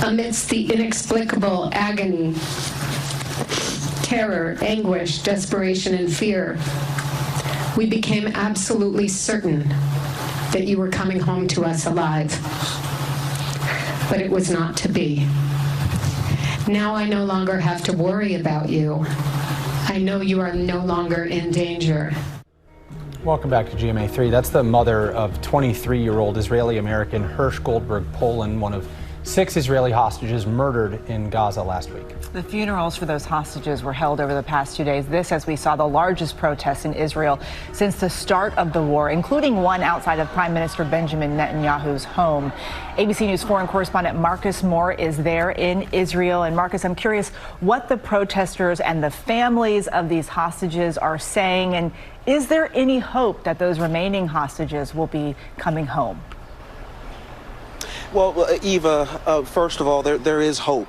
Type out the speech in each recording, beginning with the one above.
Amidst the inexplicable agony, terror, anguish, desperation, and fear, we became absolutely certain that you were coming home to us alive. But it was not to be. Now I no longer have to worry about you. I know you are no longer in danger. Welcome back to GMA3. That's the mother of 23-year-old Israeli-American Hirsch Goldberg Poland, one of 6 Israeli hostages murdered in Gaza last week. The funerals for those hostages were held over the past 2 days. This, as we saw, the largest protests in Israel since the start of the war, including one outside of Prime Minister Benjamin Netanyahu's home. ABC News foreign correspondent Marcus Moore is there in Israel. And Marcus, I'm curious what the protesters and the families of these hostages are saying. And is there any hope that those remaining hostages will be coming home? Well, Eva, first of all, there is hope.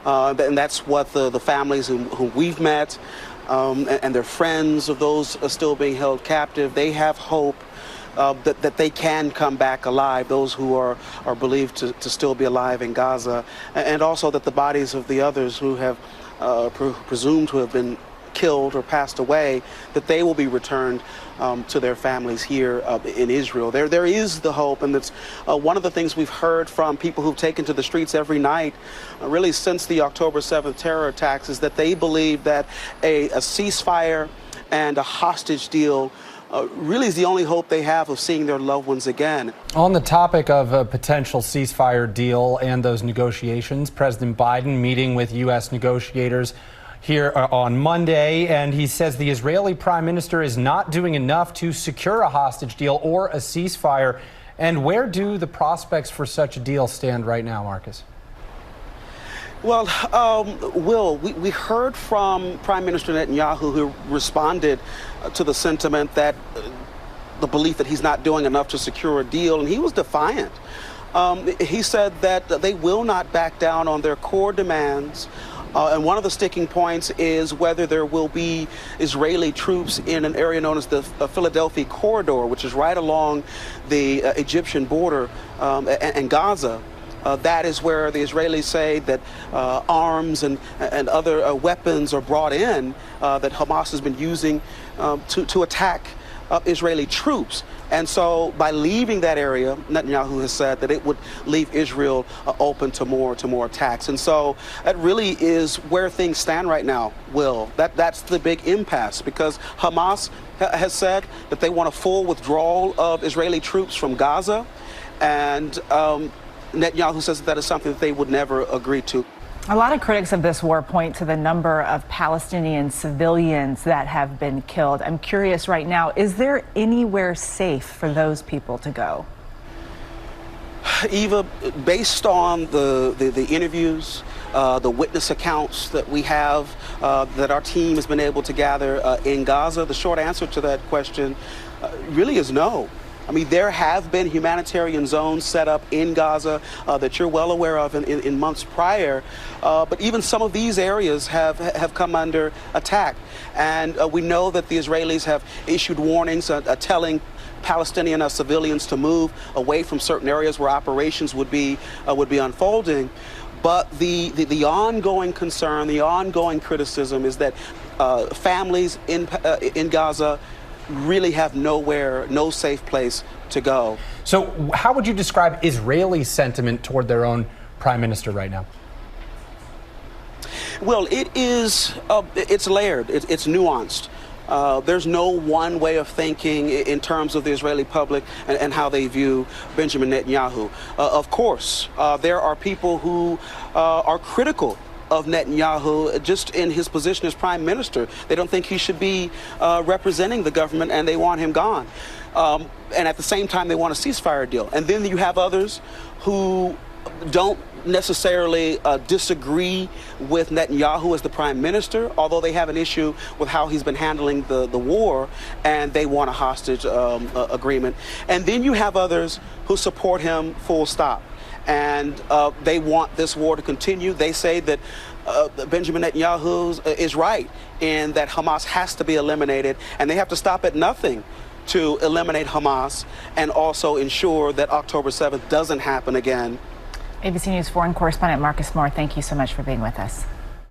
And that's what the families who we've met and their friends of those still being held captive, they have hope that they can come back alive, those who are believed to still be alive in Gaza, and also that the bodies of the others who have presumed to have been killed or passed away, that they will be returned to their families here in Israel. There is the hope, and that's one of the things we've heard from people who've taken to the streets every night, really since the October 7th terror attacks, is that they believe that a ceasefire and a hostage deal really is the only hope they have of seeing their loved ones again. On the topic of a potential ceasefire deal and those negotiations, President Biden meeting with U.S. negotiators here on Monday, and he says the Israeli prime minister is not doing enough to secure a hostage deal or a ceasefire. And where do the prospects for such a deal stand right now, Marcus? Well, Will, we heard from Prime Minister Netanyahu, who responded to the sentiment that the belief that he's not doing enough to secure a deal, and he was defiant. He said that they will not back down on their core demands. And one of the sticking points is whether there will be Israeli troops in an area known as the Philadelphia corridor, which is right along the Egyptian border and Gaza. That is where the Israelis say that arms and other weapons are brought in that Hamas has been using to attack Israeli troops. And so by leaving that area, Netanyahu has said that it would leave Israel open to more attacks. And so that really is where things stand right now, Will. That's the big impasse, because Hamas has said that they want a full withdrawal of Israeli troops from Gaza. And Netanyahu says that is something that they would never agree to. A lot of critics of this war point to the number of Palestinian civilians that have been killed. I'm curious right now, is there anywhere safe for those people to go? Eva, based on the interviews, the witness accounts that we have, that our team has been able to gather in Gaza, the short answer to that question really is no. I mean, there have been humanitarian zones set up in Gaza that you're well aware of in months prior, but even some of these areas have come under attack. And we know that the Israelis have issued warnings telling Palestinian civilians to move away from certain areas where operations would be unfolding. But the ongoing concern, the ongoing criticism is that families in Gaza really have no safe place to go. So how would you describe Israeli sentiment toward their own prime minister right now? Well, it's layered, it's nuanced. There's no one way of thinking in terms of the Israeli public and how they view Benjamin Netanyahu. Of course, there are people who are critical of Netanyahu just in his position as prime minister. They don't think he should be representing the government, and they want him gone. And at the same time, they want a ceasefire deal. And then you have others who don't necessarily disagree with Netanyahu as the prime minister, although they have an issue with how he's been handling the war, and they want a hostage agreement. And then you have others who support him full stop. And they want this war to continue. They say that Benjamin Netanyahu is right in that Hamas has to be eliminated, and they have to stop at nothing to eliminate Hamas and also ensure that October 7th doesn't happen again. ABC News foreign correspondent Marcus Moore, thank you so much for being with us.